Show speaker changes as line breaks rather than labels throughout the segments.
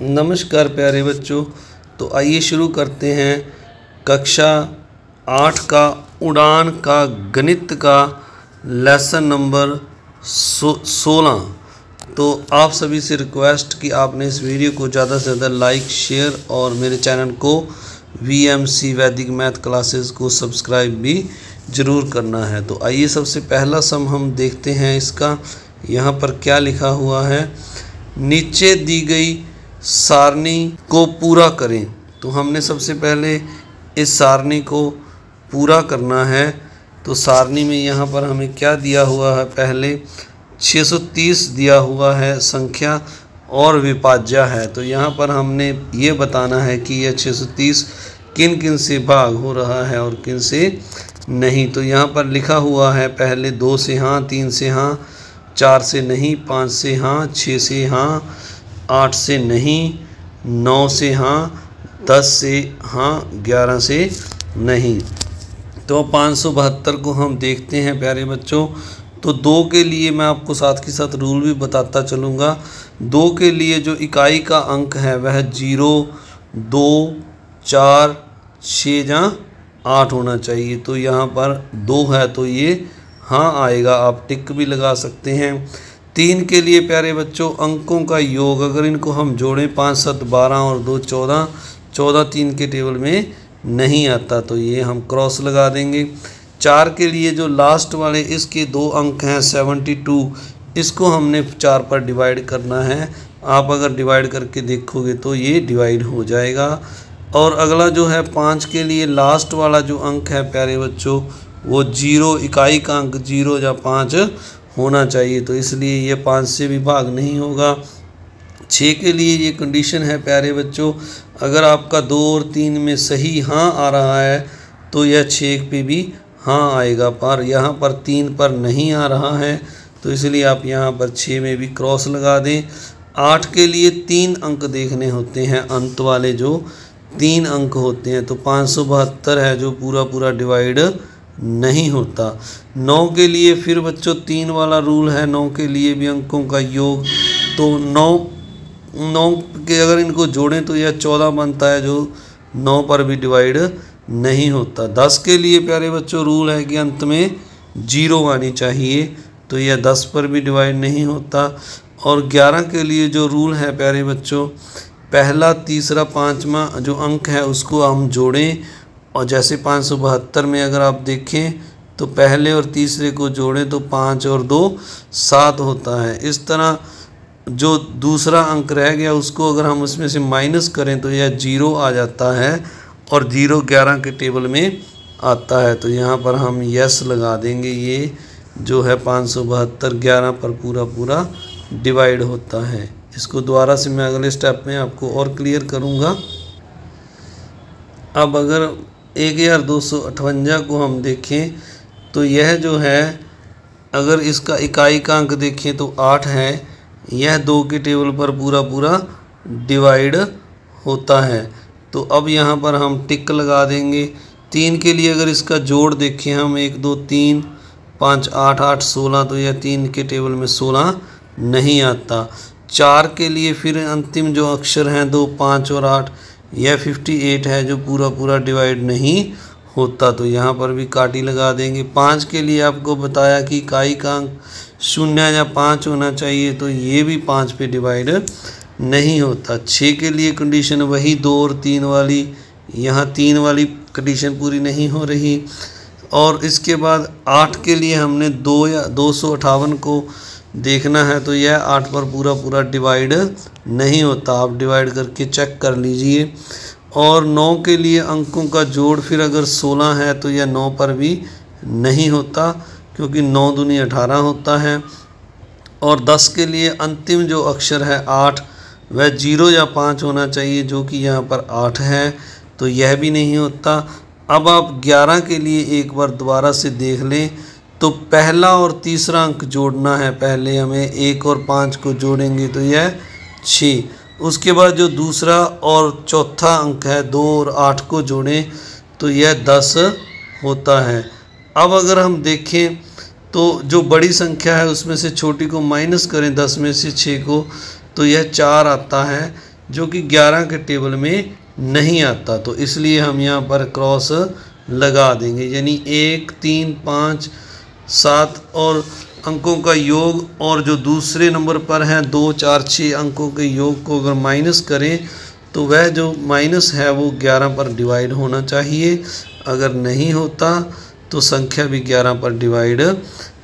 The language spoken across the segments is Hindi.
नमस्कार प्यारे बच्चों। तो आइए शुरू करते हैं कक्षा 8 का उड़ान का गणित का लेसन नंबर 16। तो आप सभी से रिक्वेस्ट कि आपने इस वीडियो को ज़्यादा से ज़्यादा लाइक शेयर और मेरे चैनल को VMC वैदिक मैथ क्लासेस को सब्सक्राइब भी ज़रूर करना है। तो आइए सबसे पहला सम हम देखते हैं। इसका यहाँ पर क्या लिखा हुआ है, नीचे दी गई सारणी को पूरा करें। तो हमने सबसे पहले इस सारणी को पूरा करना है। तो सारणी में यहाँ पर हमें क्या दिया हुआ है, पहले 630 दिया हुआ है संख्या और विभाज्य है। तो यहाँ पर हमने ये बताना है कि यह 630 किन किन से भाग हो रहा है और किन से नहीं। तो यहाँ पर लिखा हुआ है पहले 2 से हाँ, 3 से हाँ, 4 से नहीं, 5 से हाँ, 6 से हाँ, 8 से नहीं, 9 से हाँ, 10 से हाँ, 11 से नहीं। तो 572 को हम देखते हैं प्यारे बच्चों। तो 2 के लिए मैं आपको साथ के साथ रूल भी बताता चलूँगा। 2 के लिए जो इकाई का अंक है वह 0, 2, 4, 6 या 8 होना चाहिए। तो यहाँ पर 2 है तो ये हाँ आएगा, आप टिक भी लगा सकते हैं। 3 के लिए प्यारे बच्चों अंकों का योग, अगर इनको हम जोड़ें 5, 7, 12 और 2, 14, 14 3 के टेबल में नहीं आता तो ये हम क्रॉस लगा देंगे। 4 के लिए जो लास्ट वाले इसके 2 अंक हैं 72, इसको हमने 4 पर डिवाइड करना है। आप अगर डिवाइड करके देखोगे तो ये डिवाइड हो जाएगा। और अगला जो है 5 के लिए लास्ट वाला जो अंक है प्यारे बच्चों वो 0, इकाई का अंक 0 या 5 होना चाहिए। तो इसलिए ये 5 से भी भाग नहीं होगा। 6 के लिए ये कंडीशन है प्यारे बच्चों, अगर आपका 2 और 3 में सही हाँ आ रहा है तो यह 6 पे भी हाँ आएगा, पर यहाँ पर 3 पर नहीं आ रहा है तो इसलिए आप यहाँ पर 6 में भी क्रॉस लगा दें। 8 के लिए 3 अंक देखने होते हैं, अंत वाले जो 3 अंक होते हैं। तो 572 है जो पूरा पूरा डिवाइड नहीं होता। 9 के लिए फिर बच्चों 3 वाला रूल है, 9 के लिए भी अंकों का योग। तो 9 के अगर इनको जोड़ें तो यह 14 बनता है जो 9 पर भी डिवाइड नहीं होता। 10 के लिए प्यारे बच्चों रूल है कि अंत में 0 आनी चाहिए तो यह 10 पर भी डिवाइड नहीं होता। और 11 के लिए जो रूल है प्यारे बच्चों, पहला, तीसरा, 5वां जो अंक है उसको हम जोड़ें। और जैसे 572 में अगर आप देखें तो पहले और तीसरे को जोड़ें तो 5 और 2 7 होता है। इस तरह जो दूसरा अंक रह गया उसको अगर हम उसमें से माइनस करें तो यह 0 आ जाता है और 0 11 के टेबल में आता है। तो यहाँ पर हम यस लगा देंगे। ये जो है 572 11 पर पूरा पूरा डिवाइड होता है। इसको दोबारा से मैं अगले स्टेप में आपको और क्लियर करूँगा। अब अगर 1258 को हम देखें तो यह जो है, अगर इसका इकाई का अंक देखें तो 8 है, यह 2 के टेबल पर पूरा पूरा डिवाइड होता है। तो अब यहाँ पर हम टिक लगा देंगे। 3 के लिए अगर इसका जोड़ देखें हम 1, 2, 3, 5, 8, 8, 16 तो यह 3 के टेबल में 16 नहीं आता। 4 के लिए फिर अंतिम जो अक्षर हैं 2, 5 और 8, यह 58 है जो पूरा पूरा डिवाइड नहीं होता तो यहाँ पर भी काटी लगा देंगे। 5 के लिए आपको बताया कि इकाई का अंक 0 या 5 होना चाहिए तो ये भी 5 पे डिवाइड नहीं होता। 6 के लिए कंडीशन वही 2 और 3 वाली, यहाँ 3 वाली कंडीशन पूरी नहीं हो रही। और इसके बाद 8 के लिए हमने 2 या 258 को देखना है तो यह 8 पर पूरा पूरा डिवाइड नहीं होता, आप डिवाइड करके चेक कर लीजिए। और 9 के लिए अंकों का जोड़ फिर अगर 16 है तो यह 9 पर भी नहीं होता क्योंकि 9 दूनी 18 होता है। और 10 के लिए अंतिम जो अक्षर है 8, वह 0 या 5 होना चाहिए जो कि यहाँ पर 8 है तो यह भी नहीं होता। अब आप 11 के लिए एक बार दोबारा से देख लें तो पहला और तीसरा अंक जोड़ना है। पहले हमें 1 और 5 को जोड़ेंगे तो यह 6। उसके बाद जो दूसरा और चौथा अंक है 2 और 8 को जोड़ें तो यह 10 होता है। अब अगर हम देखें तो जो बड़ी संख्या है उसमें से छोटी को माइनस करें 10 में से 6 को तो यह 4 आता है। जो कि 11 के टेबल में नहीं आता, तो इसलिए हम यहाँ पर क्रॉस लगा देंगे। यानी 1 3 5 7 और अंकों का योग और जो दूसरे नंबर पर है 2 4 6 अंकों के योग को अगर माइनस करें तो वह जो माइनस है वो 11 पर डिवाइड होना चाहिए। अगर नहीं होता तो संख्या भी 11 पर डिवाइड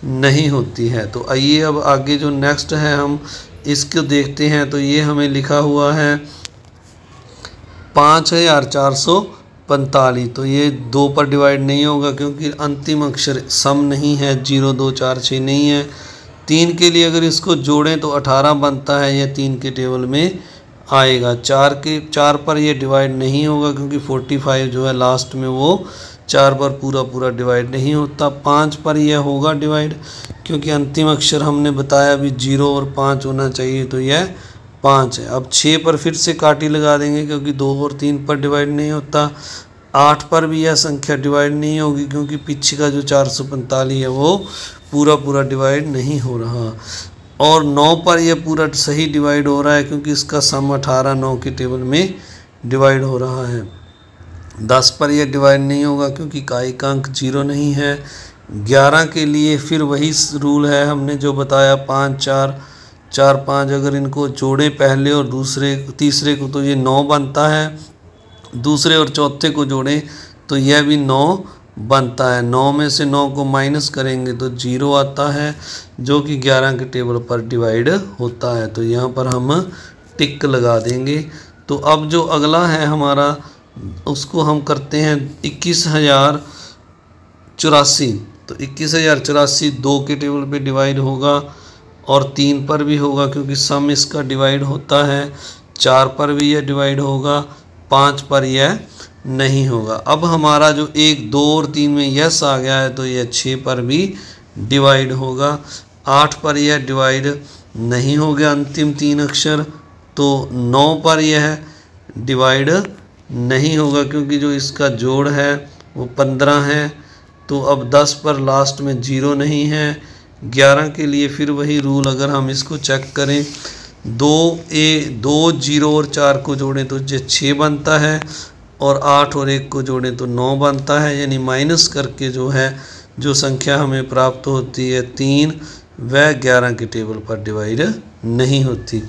नहीं होती है। तो आइए अब आगे जो नेक्स्ट है हम इसको देखते हैं। तो ये हमें लिखा हुआ है 5445। तो ये 2 पर डिवाइड नहीं होगा क्योंकि अंतिम अक्षर सम नहीं है, 0 2 4 6 नहीं है। 3 के लिए अगर इसको जोड़ें तो 18 बनता है, यह 3 के टेबल में आएगा। 4 पर ये डिवाइड नहीं होगा क्योंकि 45 जो है लास्ट में वो 4 पर पूरा डिवाइड नहीं होता। 5 पर यह होगा डिवाइड क्योंकि अंतिम अक्षर हमने बताया अभी 0 और 5 होना चाहिए, तो यह 5 है। अब 6 पर फिर से काटी लगा देंगे क्योंकि 2 और 3 पर डिवाइड नहीं होता। 8 पर भी यह संख्या डिवाइड नहीं होगी क्योंकि पीछे का जो 445 है वो पूरा डिवाइड नहीं हो रहा। और 9 पर यह पूरा सही डिवाइड हो रहा है क्योंकि इसका सम 18 9 के टेबल में डिवाइड हो रहा है। 10 पर यह डिवाइड नहीं होगा क्योंकि इकाई का अंक 0 नहीं है। 11 के लिए फिर वही रूल है हमने जो बताया, 5 4 4 5 अगर इनको जोड़े पहले और तीसरे को तो ये 9 बनता है। दूसरे और चौथे को जोड़ें तो यह भी 9 बनता है। 9 में से 9 को माइनस करेंगे तो 0 आता है जो कि 11 के टेबल पर डिवाइड होता है। तो यहाँ पर हम टिक लगा देंगे। तो अब जो अगला है हमारा उसको हम करते हैं 21,084। तो 21,084 2 के टेबल पे डिवाइड होगा और 3 पर भी होगा क्योंकि सम इसका डिवाइड होता है। 4 पर भी यह डिवाइड होगा, 5 पर यह नहीं होगा। अब हमारा जो 1 2 और 3 में यस आ गया है तो यह 6 पर भी डिवाइड होगा। 8 पर यह डिवाइड नहीं हो गया अंतिम 3 अक्षर, तो 9 पर यह डिवाइड नहीं होगा क्योंकि जो इसका जोड़ है वो 15 है। तो अब 10 पर लास्ट में 0 नहीं है। 11 के लिए फिर वही रूल, अगर हम इसको चेक करें 2 0 और 4 को जोड़ें तो ये 6 बनता है और 8 और 1 को जोड़ें तो 9 बनता है। यानी माइनस करके जो है जो संख्या हमें प्राप्त होती है 3, वह 11 के टेबल पर डिवाइड नहीं होती।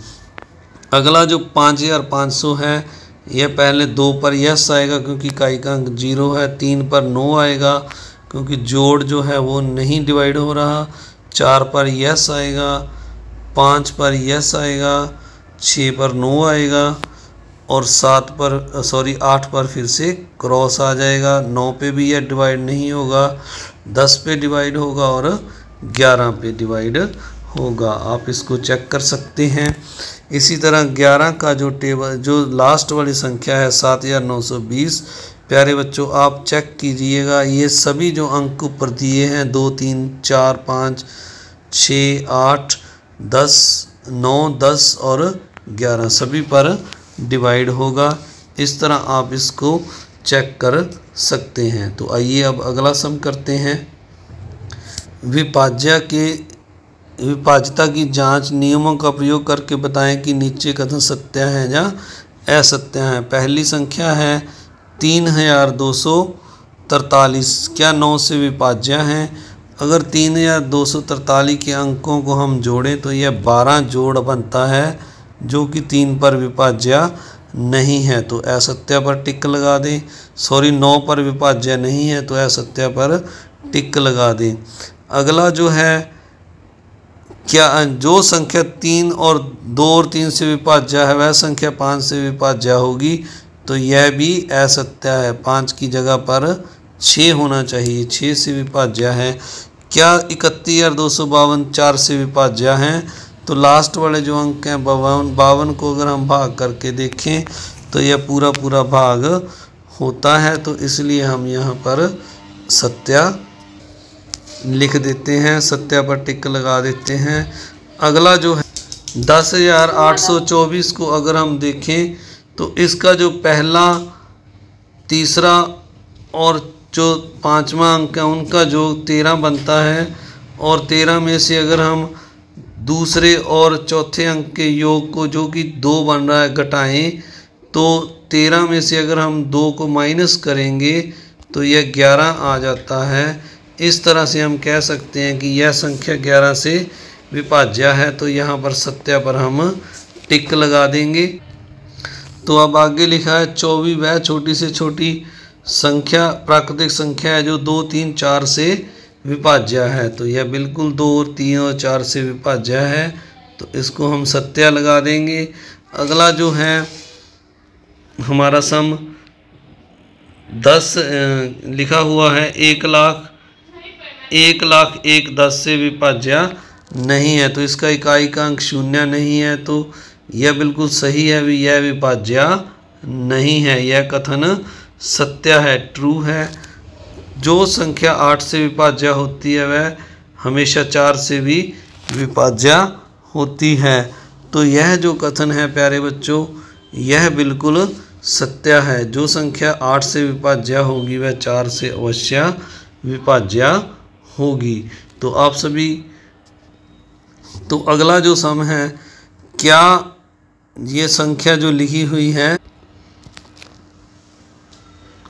अगला जो 5500 है यह पहले 2 पर यस आएगा क्योंकि इकाई का अंक 0 है। 3 पर नो आएगा क्योंकि जोड़ जो है वो नहीं डिवाइड हो रहा। 4 पर यस आएगा, 5 पर यस आएगा, 6 पर नो आएगा और 8 पर फिर से क्रॉस आ जाएगा। 9 पे भी यह डिवाइड नहीं होगा, 10 पे डिवाइड होगा और 11 पे डिवाइड होगा। आप इसको चेक कर सकते हैं। इसी तरह 11 का जो टेबल जो लास्ट वाली संख्या है 7920, प्यारे बच्चों आप चेक कीजिएगा। ये सभी जो अंक ऊपर दिए हैं 2 3 4 5 6 8 10 9 10 और 11 सभी पर डिवाइड होगा। इस तरह आप इसको चेक कर सकते हैं। तो आइए अब अगला सम करते हैं। विभाज्यता की जांच नियमों का प्रयोग करके बताएं कि नीचे कथन सत्य है या असत्य है। पहली संख्या है 3243, क्या 9 से विभाज्य है? अगर 3243 के अंकों को हम जोड़ें तो यह 12 जोड़ बनता है जो कि 3 पर विभाज्य नहीं है, तो असत्य पर टिक लगा दें। 9 पर विभाज्य नहीं है तो असत्य पर टिक लगा दें। अगला जो है क्या जो संख्या 3 और 2 और 3 से विभाज्य है वह संख्या 5 से विभाज्य होगी, तो यह भी असत्य है। 5 की जगह पर 6 होना चाहिए, 6 से विभाज्य है। क्या 31,252 4 से विभाज्य हैं? तो लास्ट वाले जो अंक हैं 52 को अगर हम भाग करके देखें तो यह पूरा भाग होता है, तो इसलिए हम यहाँ पर सत्य लिख देते हैं, सत्य पर टिक लगा देते हैं। अगला जो है 10,824 को अगर हम देखें तो इसका जो पहला, तीसरा और जो 5वां अंक है उनका जो 13 बनता है और 13 में से अगर हम दूसरे और चौथे अंक के योग को, जो कि 2 बन रहा है, घटाएं तो 13 में से अगर हम 2 को माइनस करेंगे तो यह 11 आ जाता है। इस तरह से हम कह सकते हैं कि यह संख्या 11 से विभाज्य है। तो यहाँ पर सत्या पर हम टिक लगा देंगे। तो अब आगे लिखा है 24 वह छोटी से छोटी संख्या प्राकृतिक संख्या है जो 2, 3, 4 से विभाज्य है। तो यह बिल्कुल 2 और 3 और 4 से विभाज्य है, तो इसको हम सत्या लगा देंगे। अगला जो है हमारा सम 10 लिखा हुआ है 1 लाख 1 10 से विभाज्य नहीं है, तो इसका इकाई का अंक 0 नहीं है, तो यह बिल्कुल सही है भी, यह विभाज्य नहीं है। यह कथन सत्य है, ट्रू है। जो संख्या 8 से विभाज्य होती है वह हमेशा 4 से भी विभाज्य होती है। तो यह जो कथन है प्यारे बच्चों, यह बिल्कुल सत्य है। जो संख्या 8 से विभाज्य होगी वह 4 से अवश्य विभाज्य होगी। तो आप सभी, तो अगला जो सम है, क्या ये संख्या जो लिखी हुई है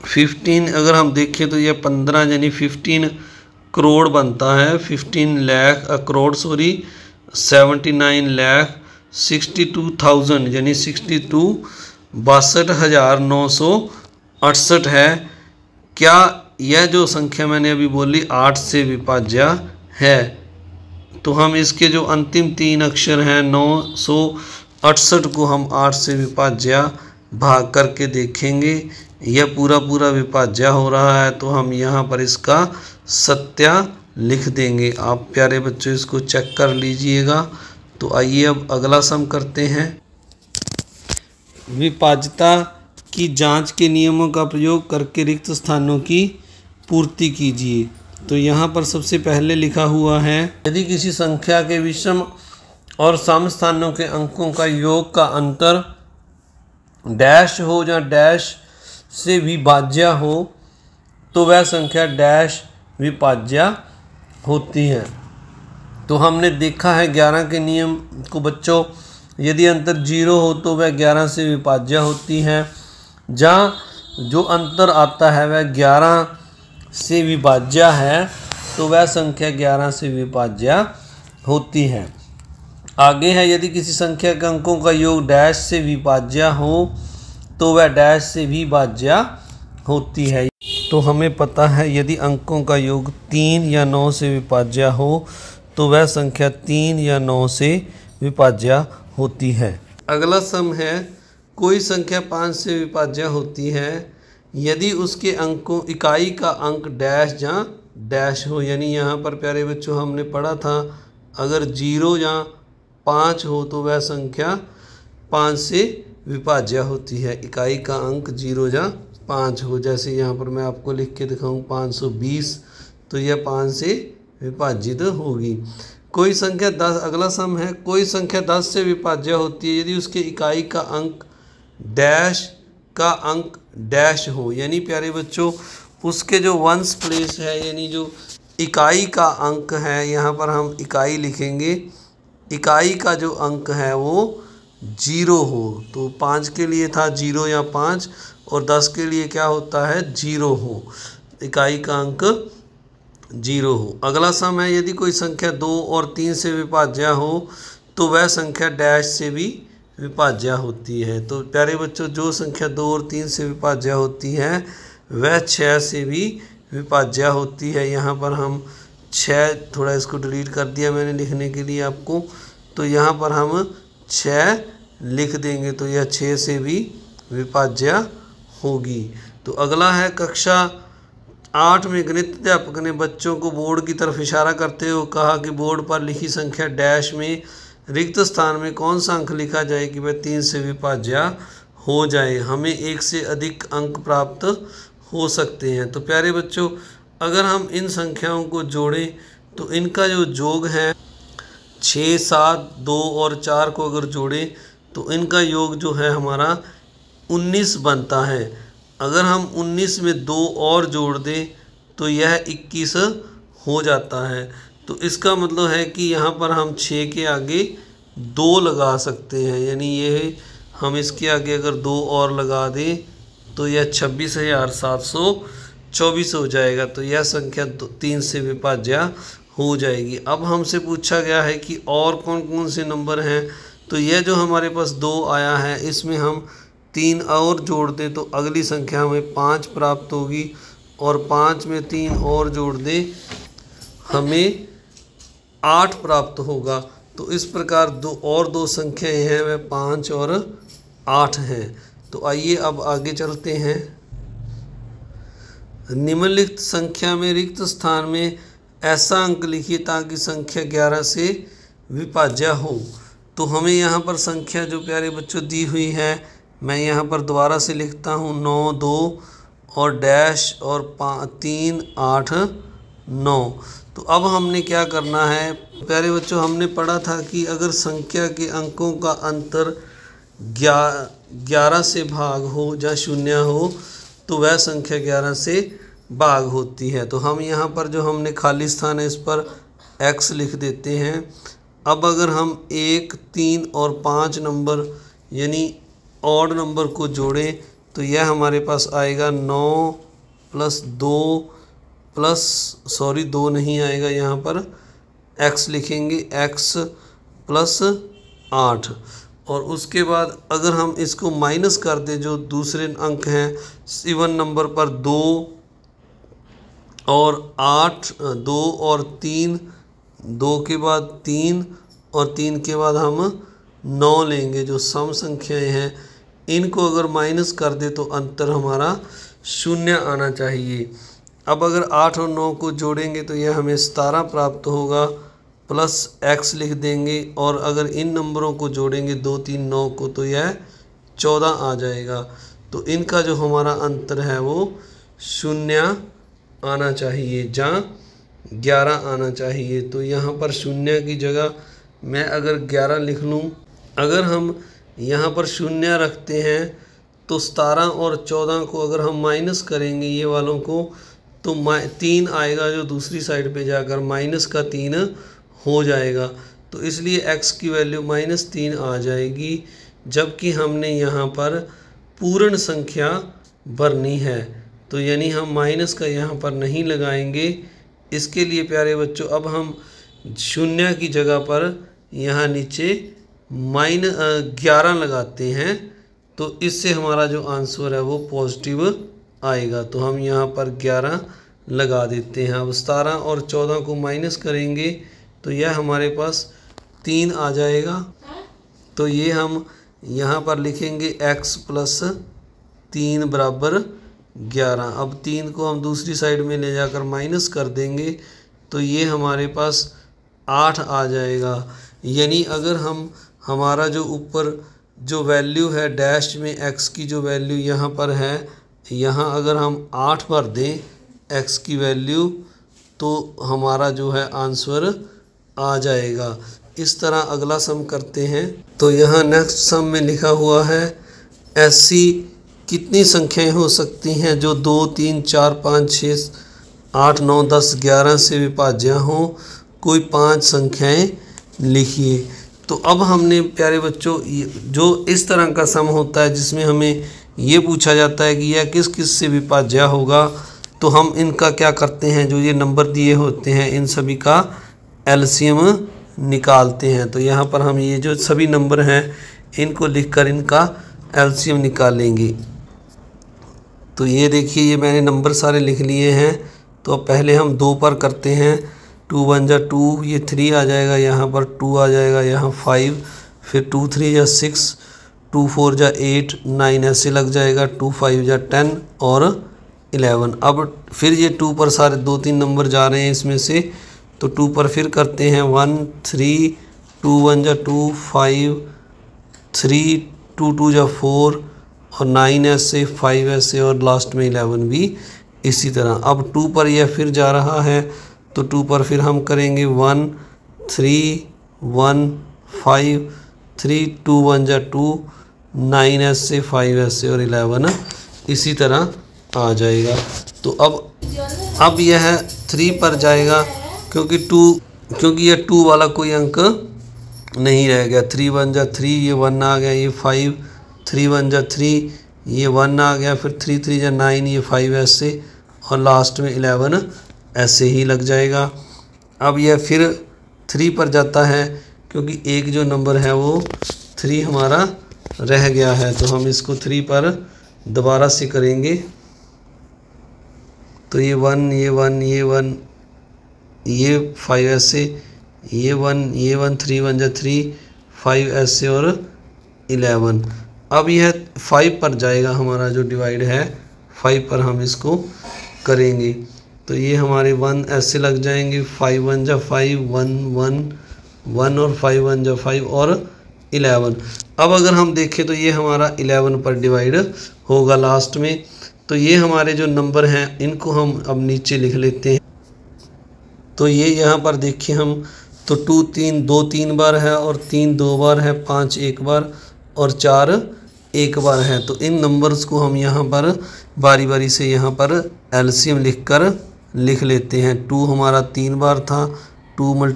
15, अगर हम देखें तो यह 15 यानी 15 करोड़ बनता है। 15 लाख करोड़ 79 लाख 62,000 यानी 62,62,968 है। क्या यह जो संख्या मैंने अभी बोली 8 से विभाज्य है? तो हम इसके जो अंतिम 3 अक्षर हैं 968 को हम 8 से विभाज्य भाग करके देखेंगे, यह पूरा पूरा विभाज्य हो रहा है, तो हम यहाँ पर इसका सत्या लिख देंगे। आप प्यारे बच्चों इसको चेक कर लीजिएगा। तो आइए अब अगला सम करते हैं। विभाज्यता की जांच के नियमों का प्रयोग करके रिक्त स्थानों की पूर्ति कीजिए। तो यहाँ पर सबसे पहले लिखा हुआ है, यदि किसी संख्या के विषम और सम स्थानों के अंकों का योग का अंतर डैश हो या डैश से विभाज्य हो तो वह संख्या डैश विभाज्य होती है। तो हमने देखा है 11 के नियम को बच्चों, यदि अंतर 0 हो तो वह 11 से विभाज्य होती है। जहाँ जो अंतर आता है वह 11 से विभाज्य है, तो वह संख्या 11 से विभाज्य होती है। आगे है, यदि किसी संख्या के अंकों का योग डैश से विभाज्य हो तो वह डैश से विभाज्य होती है। तो हमें पता है यदि अंकों का योग 3 या 9 से विभाज्य हो तो वह संख्या 3 या 9 से विभाज्य होती है। अगला सम है, कोई संख्या 5 से विभाज्य होती है यदि उसके अंकों इकाई का अंक डैश या डैश हो। यानी यहाँ पर प्यारे बच्चों हमने पढ़ा था, अगर 0 या 5 हो तो वह संख्या 5 से विभाज्य होती है। इकाई का अंक 0 या 5 हो, जैसे यहाँ पर मैं आपको लिख के दिखाऊँ 520, तो यह 5 से विभाजित होगी। कोई संख्या 10, अगला सम है, कोई संख्या 10 से विभाज्य होती है यदि उसके इकाई का अंक डैश का अंक डैश हो। यानी प्यारे बच्चों उसके जो वंस प्लेस है, यानी जो इकाई का अंक है, यहाँ पर हम इकाई लिखेंगे, इकाई का जो अंक है वो 0 हो। तो 5 के लिए था 0 या 5, और 10 के लिए क्या होता है 0 हो, इकाई का अंक 0 हो। अगला सम है, यदि कोई संख्या 2 और 3 से विभाज्य हो तो वह संख्या डैश से भी विभाज्य होती है। तो प्यारे बच्चों जो संख्या 2 और 3 से विभाज्य होती है वह 6 से भी विभाज्य होती है। यहाँ पर हम 6, थोड़ा इसको डिलीट कर दिया मैंने लिखने के लिए आपको, तो यहाँ पर हम 6 लिख देंगे, तो यह 6 से भी विभाज्य होगी। तो अगला है, कक्षा 8 में गणित अध्यापक ने बच्चों को बोर्ड की तरफ इशारा करते हुए कहा कि बोर्ड पर लिखी संख्या डैश में रिक्त स्थान में कौन सा अंक लिखा जाए कि वह 3 से विभाज्य हो जाए। हमें 1 से अधिक अंक प्राप्त हो सकते हैं। तो प्यारे बच्चों अगर हम इन संख्याओं को जोड़ें तो इनका जो योग है 6, 7, 2 और 4 को अगर जोड़ें तो इनका योग जो है हमारा 19 बनता है। अगर हम 19 में 2 और जोड़ दें तो यह 21 हो जाता है। तो इसका मतलब है कि यहाँ पर हम 6 के आगे 2 लगा सकते हैं, यानी ये हम इसके आगे अगर 2 और लगा दें तो यह 26,724 हो जाएगा। तो यह संख्या 3 से विभाज्य हो जाएगी। अब हमसे पूछा गया है कि और कौन कौन से नंबर हैं, तो यह जो हमारे पास 2 आया है इसमें हम 3 और जोड़ दें तो अगली संख्या हमें 5 प्राप्त होगी, और 5 में 3 और जोड़ दें हमें 8 प्राप्त होगा। तो इस प्रकार 2 संख्याएं हैं, वह 5 और 8 हैं। तो आइए अब आगे चलते हैं। निम्नलिखित संख्या में रिक्त स्थान में ऐसा अंक लिखिए ताकि संख्या 11 से विभाज्य हो। तो हमें यहाँ पर संख्या जो प्यारे बच्चों दी हुई है, मैं यहाँ पर दोबारा से लिखता हूँ 9 2 और डैश और 3 8 9। तो अब हमने क्या करना है प्यारे बच्चों, हमने पढ़ा था कि अगर संख्या के अंकों का अंतर 11 से भाग हो या शून्य हो तो वह संख्या 11 से भाग होती है। तो हम यहाँ पर जो हमने खाली स्थान है इस पर x लिख देते हैं। अब अगर हम 1 3 और 5 नंबर यानी ऑड नंबर को जोड़ें तो यह हमारे पास आएगा 9 + 2 2 नहीं आएगा, यहाँ पर x लिखेंगे, x + 8। और उसके बाद अगर हम इसको माइनस कर दें, जो दूसरे अंक हैं इवन नंबर पर 2 और 8, 2 और 3, 2 के बाद 3 और 3 के बाद हम 9 लेंगे, जो सम संख्याएं हैं इनको अगर माइनस कर दे तो अंतर हमारा 0 आना चाहिए। अब अगर 8 और 9 को जोड़ेंगे तो यह हमें 17 प्राप्त होगा, प्लस x लिख देंगे, और अगर इन नंबरों को जोड़ेंगे 2 3 9 को तो यह 14 आ जाएगा। तो इनका जो हमारा अंतर है वो 0 आना चाहिए, जहाँ 11 आना चाहिए। तो यहाँ पर 0 की जगह मैं अगर 11 लिख लूँ, अगर हम यहाँ पर 0 रखते हैं तो 17 और 14 को अगर हम माइनस करेंगे ये वालों को तो 3 आएगा, जो दूसरी साइड पे जाकर -3 हो जाएगा। तो इसलिए x की वैल्यू -3 आ जाएगी, जबकि हमने यहाँ पर पूर्ण संख्या भरनी है। तो यानी हम माइनस का यहाँ पर नहीं लगाएंगे। इसके लिए प्यारे बच्चों अब हम 0 की जगह पर यहाँ नीचे -11 लगाते हैं, तो इससे हमारा जो आंसर है वो पॉजिटिव आएगा। तो हम यहाँ पर 11 लगा देते हैं। अब 17 और 14 को माइनस करेंगे तो यह हमारे पास 3 आ जाएगा। तो ये हम यहाँ पर लिखेंगे x + 3 = 11। अब 3 को हम दूसरी साइड में ले जाकर माइनस कर देंगे तो ये हमारे पास 8 आ जाएगा। यानी अगर हम हमारा जो ऊपर जो वैल्यू है डैश में x की जो वैल्यू यहाँ पर है, यहाँ अगर हम 8 भर दें x की वैल्यू तो हमारा जो है आंसर आ जाएगा। इस तरह अगला सम करते हैं। तो यहाँ नेक्स्ट सम में लिखा हुआ है ऐसी कितनी संख्याएं हो सकती हैं जो 2 3 4 5 6 8 9 10 11 से विभाज्य हों, कोई 5 संख्याएं लिखिए। तो अब हमने प्यारे बच्चों जो इस तरह का सम होता है जिसमें हमें ये पूछा जाता है कि यह किस किस से विभाज्य होगा, तो हम इनका क्या करते हैं, जो ये नंबर दिए होते हैं इन सभी का एलसीएम निकालते हैं। तो यहाँ पर हम ये जो सभी नंबर हैं इनको लिखकर इनका एलसीएम निकालेंगे। तो ये देखिए ये मैंने नंबर सारे लिख लिए हैं। तो पहले हम 2 पर करते हैं। 2 1 जा 2, ये 3 आ जाएगा, यहाँ पर 2 आ जाएगा, यहाँ 5, फिर 2 3 जा 6, 2 4 जा 8 9 ऐसे लग जाएगा, 2 5 जा 10 और 11। अब फिर ये 2 पर सारे 2 3 नंबर जा रहे हैं इसमें से, तो 2 पर फिर करते हैं 1 3, 2 1 जा 2, 5 3, 2 2 जा 4 और 9 ऐसे, 5 ऐसे और लास्ट में 11 भी इसी तरह। अब 2 पर यह फिर जा रहा है तो 2 पर फिर हम करेंगे 1 3 1 5 3, 2 1 जा 2, 9 ऐसे, 5 ऐसे और 11 इसी तरह आ जाएगा। तो अब यह 3 पर जाएगा क्योंकि 2 क्योंकि ये 2 वाला कोई अंक नहीं रह गया। 3 1 जा 3, ये 1 आ गया, ये 5, 3 1 जा 3, ये 1 आ गया, फिर 3 3 जा 9, ये 5 ऐसे, और लास्ट में 11 ऐसे ही लग जाएगा। अब यह फिर 3 पर जाता है, क्योंकि एक जो नंबर है वो 3 हमारा रह गया है, तो हम इसको 3 पर दोबारा से करेंगे। तो ये 1, ये 1, ये 1, ये 5 ऐसे, ये 1, ये 1, 3 1 जा 3, 5 ऐसे और 11। अब यह 5 पर जाएगा, हमारा जो डिवाइड है 5 पर हम इसको करेंगे। तो ये हमारे 1 ऐसे लग जाएंगे, 5 1 जा 5, 1 1 1 और 5 1 जा 5 और 11। अब अगर हम देखें तो ये हमारा 11 पर डिवाइड होगा लास्ट में। तो ये हमारे जो नंबर हैं इनको हम अब नीचे लिख लेते हैं। तो ये यहाँ पर देखिए हम, तो 2 3 बार है, और 3 2 बार है, 5 1 बार और 4 1 बार है। तो इन नंबर्स को हम यहाँ पर बारी बारी से यहाँ पर एलसीएम लिख लेते हैं। 2 हमारा 3 बार था, 2 ×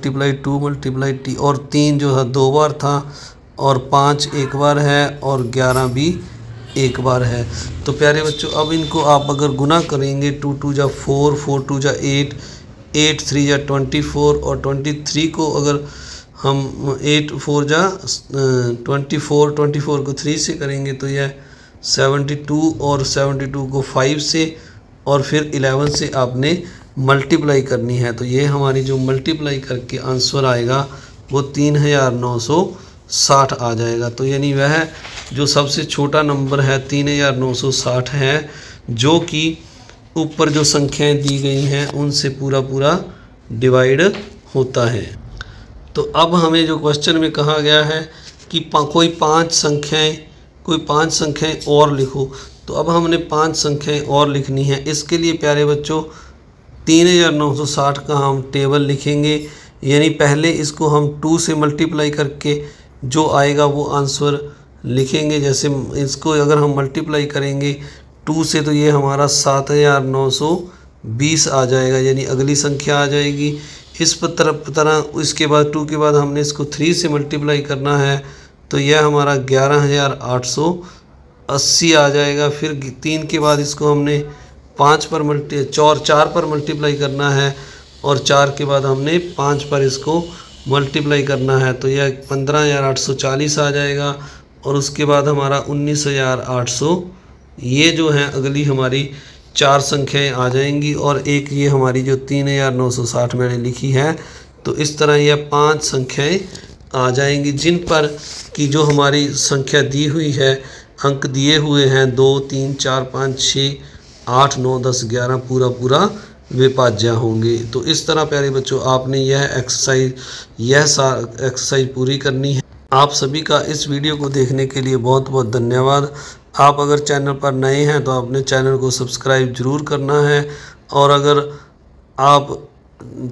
t, और 3 जो है 2 बार था, और 5 1 बार है, और 11 भी 1 बार है। तो प्यारे बच्चों, अब इनको आप अगर गुना करेंगे, 2 2 जा 4, 4 2 जा 8, 8 3 जा 24, और 23 को अगर हम 8 4 जा 24 को 3 से करेंगे तो यह 72, और 72 को 5 से और फिर 11 से आपने मल्टीप्लाई करनी है। तो ये हमारी जो मल्टीप्लाई करके आंसर आएगा वो 3960 आ जाएगा। तो यानी वह जो सबसे छोटा नंबर है 3960 है, जो कि ऊपर जो संख्याएं दी गई हैं उनसे पूरा डिवाइड होता है। तो अब हमें जो क्वेश्चन में कहा गया है कि कोई 5 संख्याएं और लिखो। तो अब हमने 5 संख्याएं और लिखनी है। इसके लिए प्यारे बच्चों 3960 का हम टेबल लिखेंगे, यानी पहले इसको हम 2 से मल्टीप्लाई करके जो आएगा वो आंसर लिखेंगे। जैसे इसको अगर हम मल्टीप्लाई करेंगे 2 से तो ये हमारा 7920 आ जाएगा, यानी अगली संख्या आ जाएगी। इस तरह इसके बाद 2 के बाद हमने इसको 3 से मल्टीप्लाई करना है, तो यह हमारा 11880 आ जाएगा। फिर 3 के बाद इसको हमने 4 पर मल्टीप्लाई करना है, और 4 के बाद हमने 5 पर इसको मल्टीप्लाई करना है, तो यह 15840 आ जाएगा। और उसके बाद हमारा 19800, ये जो है अगली हमारी 4 संख्याएं आ जाएंगी, और एक ये हमारी जो 3960 मैंने लिखी है। तो इस तरह यह 5 संख्याएं आ जाएंगी, जिन पर कि जो हमारी संख्या दी हुई है, अंक दिए हुए हैं 2 3 4 5 6 8 9 10 11 पूरा विभाज्य होंगे। तो इस तरह प्यारे बच्चों आपने यह एक्सरसाइज पूरी करनी है। आप सभी का इस वीडियो को देखने के लिए बहुत बहुत धन्यवाद। आप अगर चैनल पर नए हैं तो आपने चैनल को सब्सक्राइब जरूर करना है, और अगर आप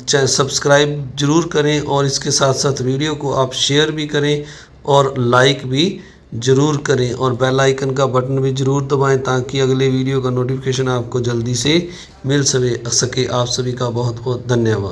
सब्सक्राइब जरूर करें और इसके साथ साथ वीडियो को आप शेयर भी करें और लाइक भी ज़रूर करें, और बेल आइकन का बटन भी ज़रूर दबाएं ताकि अगले वीडियो का नोटिफिकेशन आपको जल्दी से मिल सके। आप सभी का बहुत बहुत धन्यवाद।